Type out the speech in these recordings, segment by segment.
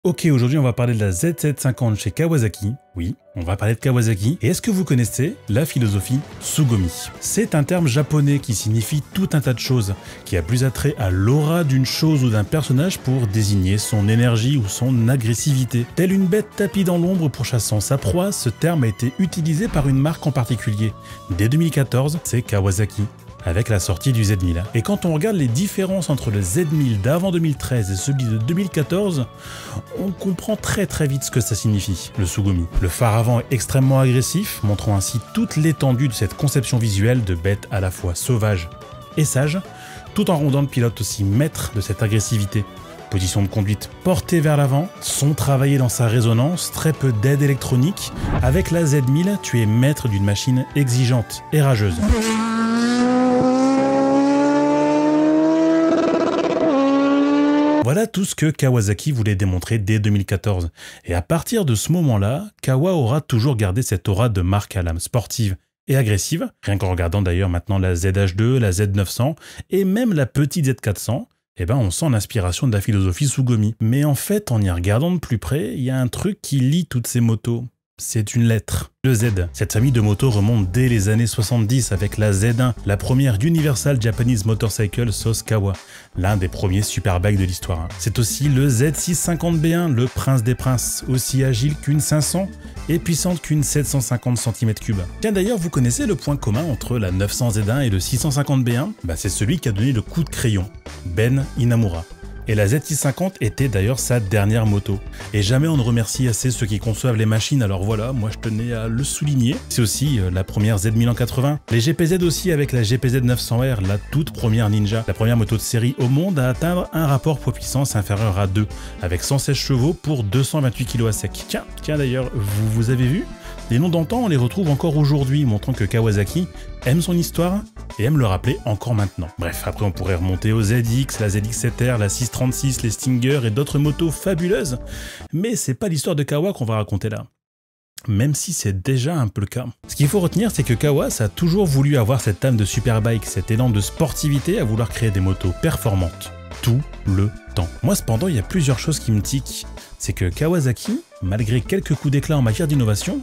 Ok, aujourd'hui on va parler de la Z750 chez Kawasaki. Oui, on va parler de Kawasaki. Et est-ce que vous connaissez la philosophie Tsugomi? C'est un terme japonais qui signifie tout un tas de choses, qui a plus attrait à l'aura d'une chose ou d'un personnage pour désigner son énergie ou son agressivité. Telle une bête tapie dans l'ombre pourchassant sa proie, ce terme a été utilisé par une marque en particulier. Dès 2014, c'est Kawasaki, avec la sortie du Z1000. Et quand on regarde les différences entre le Z1000 d'avant 2013 et celui de 2014, on comprend très vite ce que ça signifie, le Tsugomi. Le phare avant est extrêmement agressif, montrant ainsi toute l'étendue de cette conception visuelle de bête à la fois sauvage et sage, tout en rendant le pilote aussi maître de cette agressivité. Position de conduite portée vers l'avant, son travaillé dans sa résonance, très peu d'aide électronique. Avec la Z1000, tu es maître d'une machine exigeante et rageuse. Voilà tout ce que Kawasaki voulait démontrer dès 2014. Et à partir de ce moment-là, Kawa aura toujours gardé cette aura de marque à l'âme sportive et agressive, rien qu'en regardant d'ailleurs maintenant la ZH2, la Z900 et même la petite Z400, on sent l'inspiration de la philosophie Tsugomi. Mais en fait, en y regardant de plus près, il y a un truc qui lie toutes ces motos. C'est une lettre, le Z. Cette famille de motos remonte dès les années 70 avec la Z1, la première Universal Japanese Motorcycle sauce Kawa, l'un des premiers superbikes de l'histoire. C'est aussi le Z650B1, le prince des princes, aussi agile qu'une 500 et puissante qu'une 750 cm3. Tiens d'ailleurs, vous connaissez le point commun entre la 900 Z1 et le 650B1 ? C'est celui qui a donné le coup de crayon, Ben Inamura. Et la Z650 était d'ailleurs sa dernière moto. Et jamais on ne remercie assez ceux qui conçoivent les machines, alors voilà, moi je tenais à le souligner. C'est aussi la première Z1000 en 80. Les GPZ aussi avec la GPZ 900R, la toute première Ninja. La première moto de série au monde à atteindre un rapport poids-puissance inférieur à 2, avec 116 chevaux pour 228 kg à sec. Tiens d'ailleurs, vous avez vu ? Les noms d'antan, on les retrouve encore aujourd'hui, montrant que Kawasaki aime son histoire et aime le rappeler encore maintenant. Bref, après on pourrait remonter aux ZX, la ZX7R, la 636, les Stinger et d'autres motos fabuleuses, mais c'est pas l'histoire de Kawa qu'on va raconter là. Même si c'est déjà un peu le cas. Ce qu'il faut retenir, c'est que Kawa a toujours voulu avoir cette âme de superbike, cet élan de sportivité à vouloir créer des motos performantes. Tout le temps. Moi cependant, il y a plusieurs choses qui me tiquent. C'est que Kawasaki, malgré quelques coups d'éclat en matière d'innovation,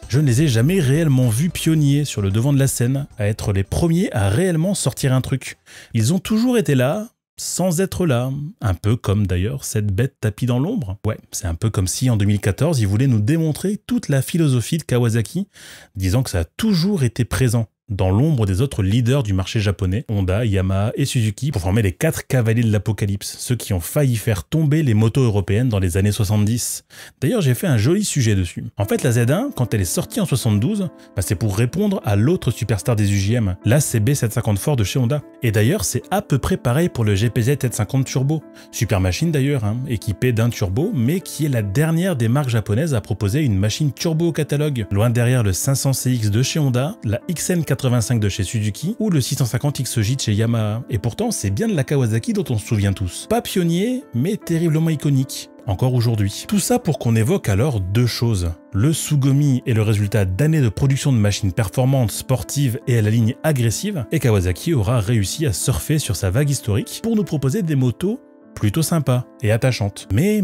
je ne les ai jamais réellement vus pionniers sur le devant de la scène, à être les premiers à réellement sortir un truc. Ils ont toujours été là, sans être là. Un peu comme d'ailleurs cette bête tapie dans l'ombre. Ouais, c'est un peu comme si en 2014, ils voulaient nous démontrer toute la philosophie de Kawasaki, disant que ça a toujours été présent dans l'ombre des autres leaders du marché japonais, Honda, Yamaha et Suzuki, pour former les 4 cavaliers de l'apocalypse, ceux qui ont failli faire tomber les motos européennes dans les années 70. D'ailleurs, j'ai fait un joli sujet dessus. En fait, la Z1, quand elle est sortie en 72, c'est pour répondre à l'autre superstar des UJM, la CB750 Ford de chez Honda. Et d'ailleurs, c'est à peu près pareil pour le GPZ 750 Turbo. Super machine d'ailleurs, équipée d'un turbo, mais qui est la dernière des marques japonaises à proposer une machine turbo au catalogue. Loin derrière le 500CX de chez Honda, la XN85 de chez Suzuki ou le 650 XJ de chez Yamaha. Et pourtant, c'est bien de la Kawasaki dont on se souvient tous. Pas pionnier, mais terriblement iconique. Encore aujourd'hui. Tout ça pour qu'on évoque alors deux choses. Le Tsugomi est le résultat d'années de production de machines performantes, sportives et à la ligne agressive, et Kawasaki aura réussi à surfer sur sa vague historique pour nous proposer des motos plutôt sympas et attachantes. Mais,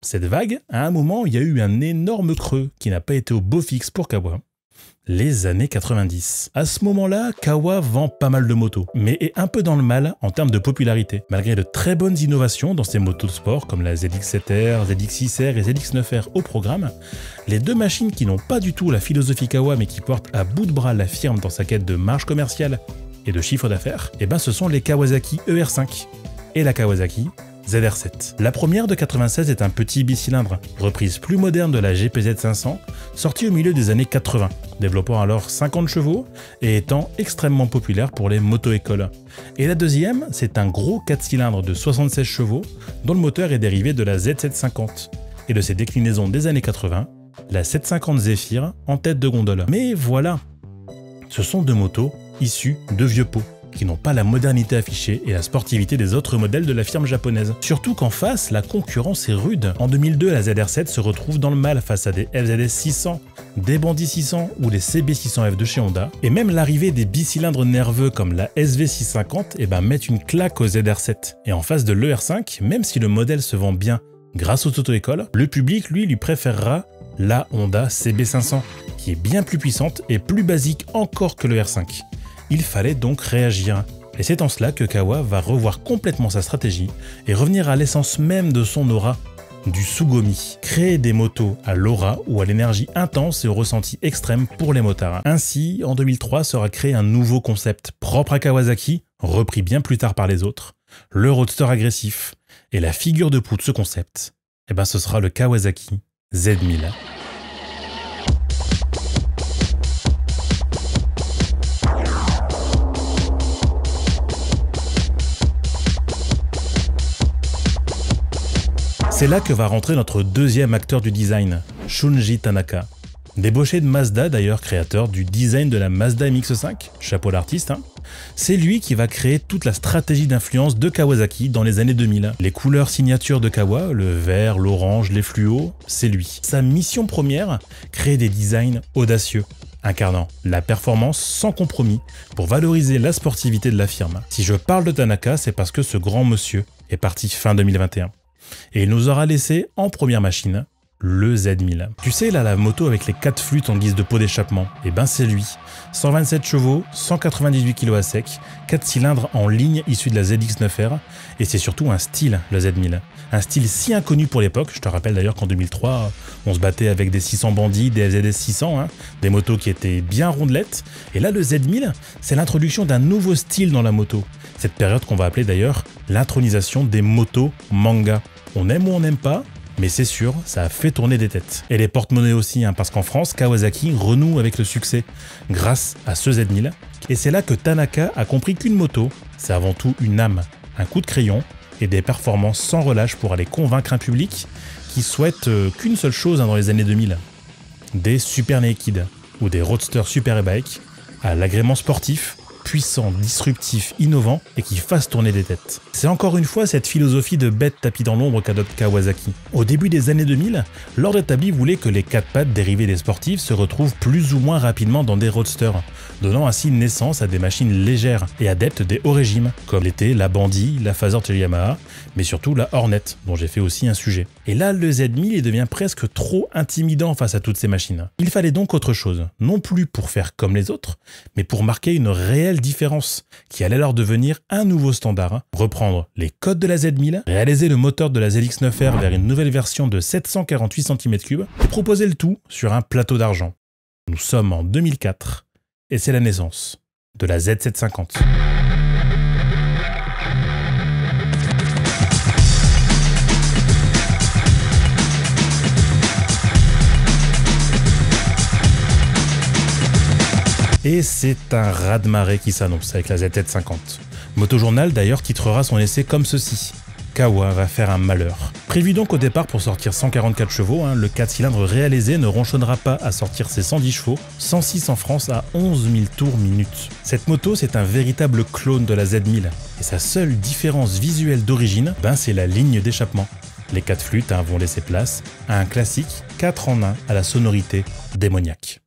cette vague, à un moment, il y a eu un énorme creux qui n'a pas été au beau fixe pour Kawa. Les années 90. À ce moment-là, Kawa vend pas mal de motos, mais est un peu dans le mal en termes de popularité. Malgré de très bonnes innovations dans ses motos de sport comme la ZX7R, ZX6R et ZX9R au programme, les deux machines qui n'ont pas du tout la philosophie Kawa mais qui portent à bout de bras la firme dans sa quête de marge commerciale et de chiffre d'affaires, ce sont les Kawasaki ER5 et la Kawasaki ZR7. La première de 96 est un petit bicylindre, reprise plus moderne de la GPZ 500, sortie au milieu des années 80, développant alors 50 chevaux et étant extrêmement populaire pour les moto-écoles. Et la deuxième, c'est un gros 4 cylindres de 76 chevaux, dont le moteur est dérivé de la Z750, et de ses déclinaisons des années 80, la 750 Zephyr en tête de gondole. Mais voilà, ce sont deux motos issues de vieux pots, qui n'ont pas la modernité affichée et la sportivité des autres modèles de la firme japonaise. Surtout qu'en face, la concurrence est rude. En 2002, la ZR7 se retrouve dans le mal face à des FZS 600, des Bandit 600 ou les CB 600F de chez Honda. Et même l'arrivée des bicylindres nerveux comme la SV 650 mettent une claque au ZR7. Et en face de l'ER5, même si le modèle se vend bien Grâce aux auto-écoles, le public, lui préférera la Honda CB500, qui est bien plus puissante et plus basique encore que le R5. Il fallait donc réagir. Et c'est en cela que Kawa va revoir complètement sa stratégie et revenir à l'essence même de son aura, du Tsugomi. Créer des motos à l'aura ou à l'énergie intense et au ressenti extrême pour les motards. Ainsi, en 2003 sera créé un nouveau concept propre à Kawasaki, repris bien plus tard par les autres, le roadster agressif. Et la figure de proue de ce concept, ce sera le Kawasaki Z1000. C'est là que va rentrer notre deuxième acteur du design, Shunji Tanaka. Débauché de Mazda d'ailleurs, créateur du design de la Mazda MX-5, chapeau l'artiste, c'est lui qui va créer toute la stratégie d'influence de Kawasaki dans les années 2000. Les couleurs signatures de Kawa, le vert, l'orange, les fluos, c'est lui. Sa mission première, créer des designs audacieux, incarnant la performance sans compromis pour valoriser la sportivité de la firme. Si je parle de Tanaka, c'est parce que ce grand monsieur est parti fin 2021. Et il nous aura laissé en première machine le Z1000. Tu sais là, la moto avec les 4 flûtes en guise de pot d'échappement, c'est lui. 127 chevaux, 198 kg à sec, 4 cylindres en ligne issus de la ZX9R, et c'est surtout un style, le Z1000. Un style si inconnu pour l'époque, je te rappelle d'ailleurs qu'en 2003, on se battait avec des 600 bandits, des FZS 600, des motos qui étaient bien rondelettes, et là le Z1000, c'est l'introduction d'un nouveau style dans la moto. Cette période qu'on va appeler d'ailleurs l'intronisation des motos manga. On aime ou on n'aime pas, mais c'est sûr, ça a fait tourner des têtes. Et les porte-monnaies aussi, parce qu'en France, Kawasaki renoue avec le succès grâce à ce Z1000. Et c'est là que Tanaka a compris qu'une moto, c'est avant tout une âme, un coup de crayon et des performances sans relâche pour aller convaincre un public qui souhaite qu'une seule chose dans les années 2000. Des super naked ou des roadsters super e-bike à l'agrément sportif, puissant, disruptif, innovant et qui fasse tourner des têtes. C'est encore une fois cette philosophie de bête tapis dans l'ombre qu'adopte Kawasaki. Au début des années 2000, l'ordre établi voulait que les 4 pattes dérivées des sportifs se retrouvent plus ou moins rapidement dans des roadsters, donnant ainsi naissance à des machines légères et adeptes des hauts régimes, comme l'était la Bandy, la Phaser chez Yamaha, mais surtout la Hornet, dont j'ai fait aussi un sujet. Et là, le Z1000 devient presque trop intimidant face à toutes ces machines. Il fallait donc autre chose, non plus pour faire comme les autres, mais pour marquer une réelle différence, qui allait alors devenir un nouveau standard, reprendre les codes de la Z1000, réaliser le moteur de la ZX9R vers une nouvelle version de 748 cm3 et proposer le tout sur un plateau d'argent. Nous sommes en 2004 et c'est la naissance de la Z750. Et c'est un raz-de-marée qui s'annonce avec la Z750. Motojournal d'ailleurs titrera son essai comme ceci. Kawa va faire un malheur. Prévu donc au départ pour sortir 144 chevaux, le 4 cylindres réalisé ne ronchonnera pas à sortir ses 110 chevaux, 106 en France à 11 000 tours minute. Cette moto c'est un véritable clone de la Z1000 et sa seule différence visuelle d'origine, c'est la ligne d'échappement. Les 4 flûtes vont laisser place à un classique 4 en 1 à la sonorité démoniaque.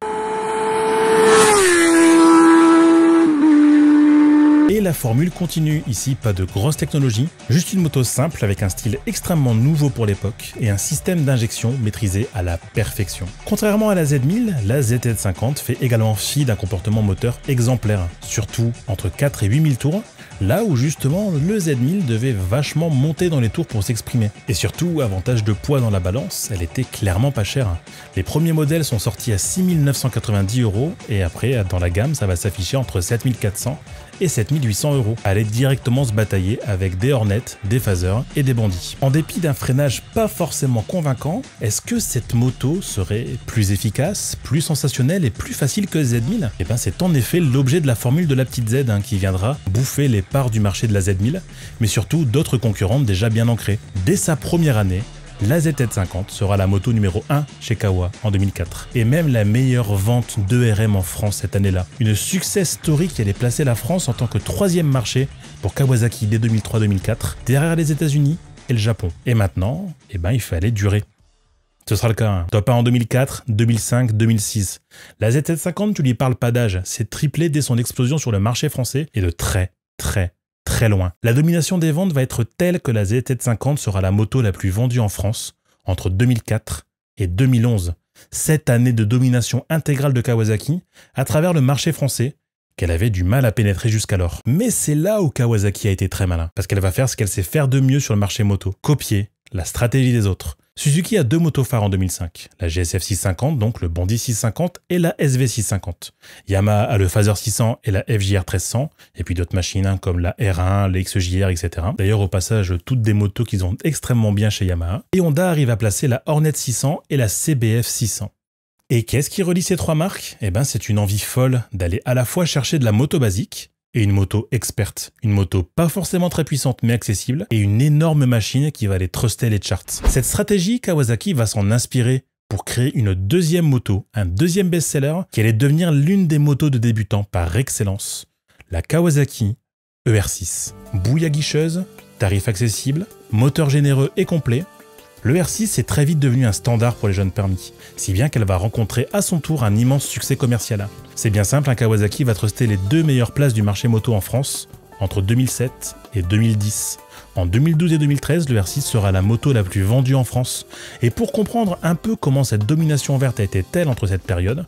Et la formule continue, ici pas de grosse technologie, juste une moto simple avec un style extrêmement nouveau pour l'époque et un système d'injection maîtrisé à la perfection. Contrairement à la Z1000, la ZZ50 fait également fi d'un comportement moteur exemplaire, surtout entre 4 et 8000 tours, là où justement le Z1000 devait vachement monter dans les tours pour s'exprimer. Et surtout, avantage de poids dans la balance, elle était clairement pas chère. Les premiers modèles sont sortis à 6 990 € et après, dans la gamme, ça va s'afficher entre 7 400 et 7 800 €. Allez directement se batailler avec des Hornet, des Phaser et des Bandits. En dépit d'un freinage pas forcément convaincant, est-ce que cette moto serait plus efficace, plus sensationnelle et plus facile que Z1000 ? C'est en effet l'objet de la formule de la petite Z qui viendra bouffer les parts du marché de la Z1000, mais surtout d'autres concurrentes déjà bien ancrées. Dès sa première année, la ZZ50 sera la moto numéro 1 chez Kawa en 2004. Et même la meilleure vente d'ERM en France cette année-là. Une success story qui allait placer la France en tant que 3e marché pour Kawasaki dès 2003-2004, derrière les États-Unis et le Japon. Et maintenant, il fallait durer. Ce sera le cas. Top 1 en 2004, 2005, 2006. La ZZ50, tu lui parles pas d'âge, c'est triplé dès son explosion sur le marché français et de très très loin. La domination des ventes va être telle que la ZZ50 sera la moto la plus vendue en France entre 2004 et 2011. 7 années de domination intégrale de Kawasaki à travers le marché français qu'elle avait du mal à pénétrer jusqu'alors. Mais c'est là où Kawasaki a été très malin, parce qu'elle va faire ce qu'elle sait faire de mieux sur le marché moto, copier la stratégie des autres. Suzuki a 2 motos phares en 2005, la GSF 650, donc le Bandit 650 et la SV 650. Yamaha a le Phaser 600 et la FJR 1300, et puis d'autres machines comme la R1, les XJR, etc. D'ailleurs, au passage, toutes des motos qui vendent extrêmement bien chez Yamaha. Et Honda arrive à placer la Hornet 600 et la CBF 600. Et qu'est-ce qui relie ces 3 marques? Eh ben, c'est une envie folle d'aller à la fois chercher de la moto basique et une moto experte. Une moto pas forcément très puissante mais accessible et une énorme machine qui va aller truster les charts. Cette stratégie, Kawasaki va s'en inspirer pour créer une deuxième moto, un deuxième best-seller qui allait devenir l'une des motos de débutants par excellence. La Kawasaki ER6. Bouille aguicheuse, tarif accessible, moteur généreux et complet. Le R6 est très vite devenu un standard pour les jeunes permis, si bien qu'elle va rencontrer à son tour un immense succès commercial. C'est bien simple, un Kawasaki va truster les 2 meilleures places du marché moto en France entre 2007 et 2010. En 2012 et 2013, le R6 sera la moto la plus vendue en France. Et pour comprendre un peu comment cette domination verte a été telle entre cette période,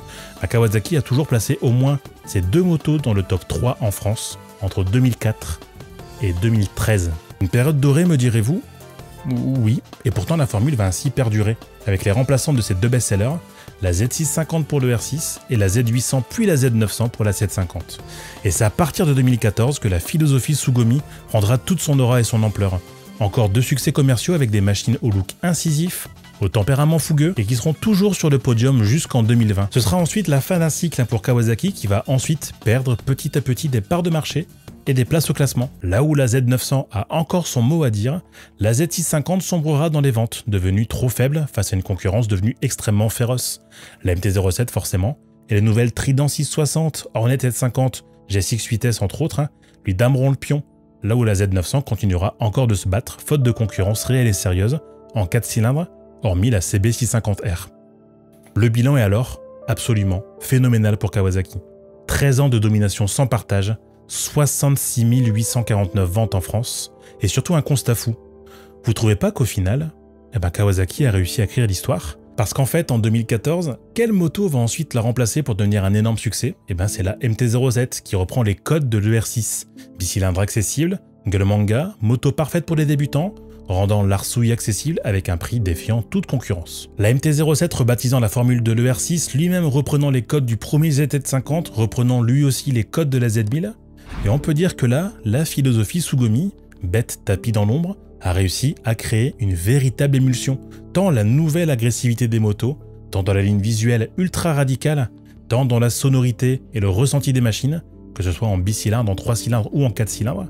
Kawasaki a toujours placé au moins ces 2 motos dans le top 3 en France entre 2004 et 2013. Une période dorée, me direz-vous ? Oui, et pourtant la formule va ainsi perdurer, avec les remplaçantes de ces 2 best-sellers, la Z650 pour le R6 et la Z800 puis la Z900 pour la 750. Et c'est à partir de 2014 que la philosophie Tsugomi prendra toute son aura et son ampleur. Encore 2 succès commerciaux avec des machines au look incisif, au tempérament fougueux et qui seront toujours sur le podium jusqu'en 2020. Ce sera ensuite la fin d'un cycle pour Kawasaki qui va ensuite perdre petit à petit des parts de marché et des places au classement. Là où la Z900 a encore son mot à dire, la Z650 sombrera dans les ventes, devenue trop faible face à une concurrence devenue extrêmement féroce. La MT-07 forcément, et les nouvelles Trident 660, Hornet 750, GSX 8S entre autres, lui dameront le pion, là où la Z900 continuera encore de se battre, faute de concurrence réelle et sérieuse, en 4 cylindres, hormis la CB650R. Le bilan est alors absolument phénoménal pour Kawasaki. 13 ans de domination sans partage, 66 849 ventes en France, et surtout un constat fou. Vous trouvez pas qu'au final, Kawasaki a réussi à écrire l'histoire? Parce qu'en fait, en 2014, quelle moto va ensuite la remplacer pour devenir un énorme succès? C'est la MT-07 qui reprend les codes de l'ER6. Bicylindre accessible, gueule manga, moto parfaite pour les débutants, rendant l'arsouille accessible avec un prix défiant toute concurrence. La MT-07 rebaptisant la formule de l'ER6, lui-même reprenant les codes du premier ZZ50, reprenant lui aussi les codes de la Z1000. Et on peut dire que là, la philosophie Tsugomi, bête tapis dans l'ombre, a réussi à créer une véritable émulsion, tant la nouvelle agressivité des motos, tant dans la ligne visuelle ultra radicale, tant dans la sonorité et le ressenti des machines, que ce soit en bicylindre, en 3 cylindres ou en 4 cylindres,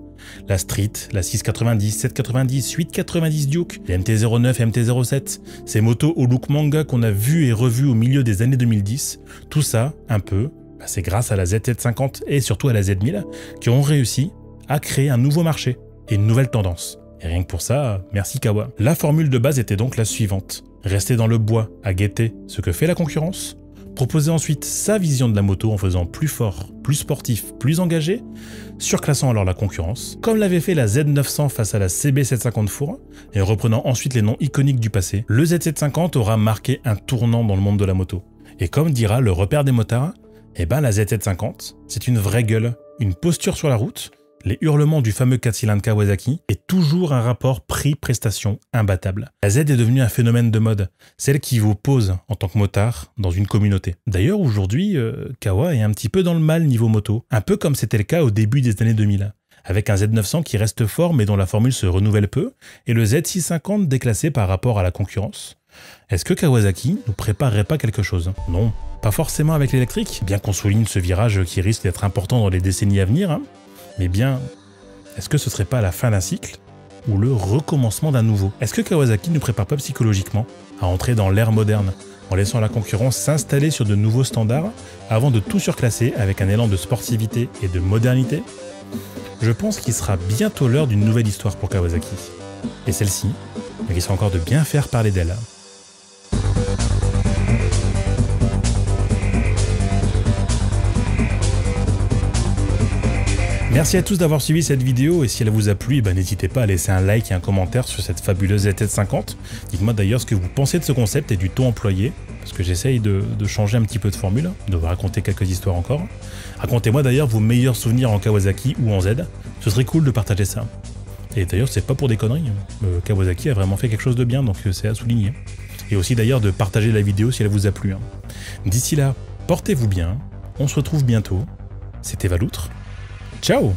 la Street, la 690, 790, 890 Duke, les MT-09 et MT-07, ces motos au look manga qu'on a vu et revu au milieu des années 2010, tout ça, un peu, c'est grâce à la ZZ50 et surtout à la Z1000 qui ont réussi à créer un nouveau marché et une nouvelle tendance. Et rien que pour ça, merci Kawa. La formule de base était donc la suivante. Rester dans le bois à guetter ce que fait la concurrence, proposer ensuite sa vision de la moto en faisant plus fort, plus sportif, plus engagé, surclassant alors la concurrence, comme l'avait fait la Z900 face à la CB750 Four, et reprenant ensuite les noms iconiques du passé, le Z750 aura marqué un tournant dans le monde de la moto. Et comme dira le repère des motards, la ZZ50, c'est une vraie gueule, une posture sur la route, les hurlements du fameux 4 cylindres Kawasaki et toujours un rapport prix-prestation imbattable. La Z est devenue un phénomène de mode, celle qui vous pose en tant que motard dans une communauté. D'ailleurs aujourd'hui, Kawa est un petit peu dans le mal niveau moto, un peu comme c'était le cas au début des années 2000, avec un Z900 qui reste fort mais dont la formule se renouvelle peu, et le Z650 déclassé par rapport à la concurrence. Est-ce que Kawasaki nous préparerait pas quelque chose? Non, pas forcément avec l'électrique, bien qu'on souligne ce virage qui risque d'être important dans les décennies à venir, mais bien, est-ce que ce serait pas la fin d'un cycle ou le recommencement d'un nouveau? Est-ce que Kawasaki ne prépare pas psychologiquement à entrer dans l'ère moderne en laissant la concurrence s'installer sur de nouveaux standards avant de tout surclasser avec un élan de sportivité et de modernité? Je pense qu'il sera bientôt l'heure d'une nouvelle histoire pour Kawasaki. Et celle-ci, il risque encore de bien faire parler d'elle. Merci à tous d'avoir suivi cette vidéo et si elle vous a plu, n'hésitez pas à laisser un like et un commentaire sur cette fabuleuse ZZ50. Dites-moi d'ailleurs ce que vous pensez de ce concept et du ton employé, parce que j'essaye de changer un petit peu de formule, de vous raconter quelques histoires encore. Racontez-moi d'ailleurs vos meilleurs souvenirs en Kawasaki ou en Z, ce serait cool de partager ça. Et d'ailleurs c'est pas pour des conneries, Kawasaki a vraiment fait quelque chose de bien, donc c'est à souligner. Et aussi d'ailleurs de partager la vidéo si elle vous a plu. D'ici là, portez-vous bien, on se retrouve bientôt, c'était Valoutre. Ciao!